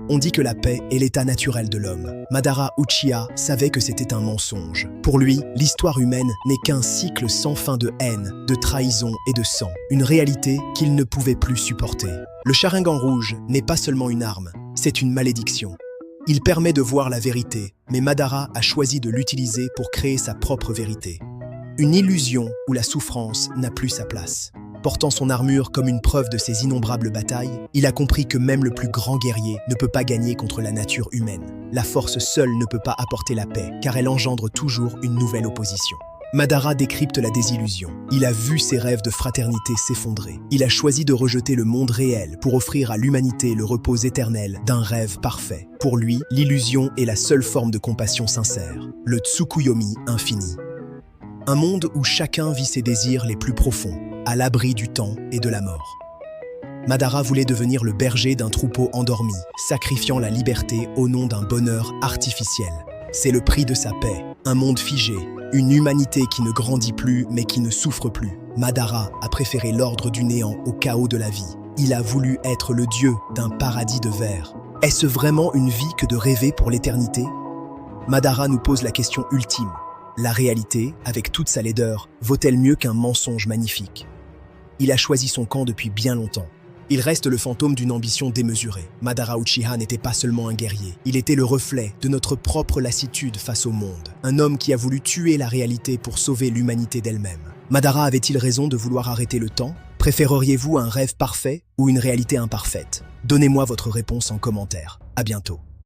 On dit que la paix est l'état naturel de l'homme. Madara Uchiha savait que c'était un mensonge. Pour lui, l'histoire humaine n'est qu'un cycle sans fin de haine, de trahison et de sang. Une réalité qu'il ne pouvait plus supporter. Le Sharingan rouge n'est pas seulement une arme, c'est une malédiction. Il permet de voir la vérité, mais Madara a choisi de l'utiliser pour créer sa propre vérité. Une illusion où la souffrance n'a plus sa place. Portant son armure comme une preuve de ses innombrables batailles, il a compris que même le plus grand guerrier ne peut pas gagner contre la nature humaine. La force seule ne peut pas apporter la paix, car elle engendre toujours une nouvelle opposition. Madara décrypte la désillusion. Il a vu ses rêves de fraternité s'effondrer. Il a choisi de rejeter le monde réel pour offrir à l'humanité le repos éternel d'un rêve parfait. Pour lui, l'illusion est la seule forme de compassion sincère, le Tsukuyomi infini. Un monde où chacun vit ses désirs les plus profonds, à l'abri du temps et de la mort. Madara voulait devenir le berger d'un troupeau endormi, sacrifiant la liberté au nom d'un bonheur artificiel. C'est le prix de sa paix, un monde figé, une humanité qui ne grandit plus mais qui ne souffre plus. Madara a préféré l'ordre du néant au chaos de la vie. Il a voulu être le dieu d'un paradis de verre. Est-ce vraiment une vie que de rêver pour l'éternité? Madara nous pose la question ultime. La réalité, avec toute sa laideur, vaut-elle mieux qu'un mensonge magnifique? Il a choisi son camp depuis bien longtemps. Il reste le fantôme d'une ambition démesurée. Madara Uchiha n'était pas seulement un guerrier, il était le reflet de notre propre lassitude face au monde. Un homme qui a voulu tuer la réalité pour sauver l'humanité d'elle-même. Madara avait-il raison de vouloir arrêter le temps? Préféreriez-vous un rêve parfait ou une réalité imparfaite? Donnez-moi votre réponse en commentaire. À bientôt.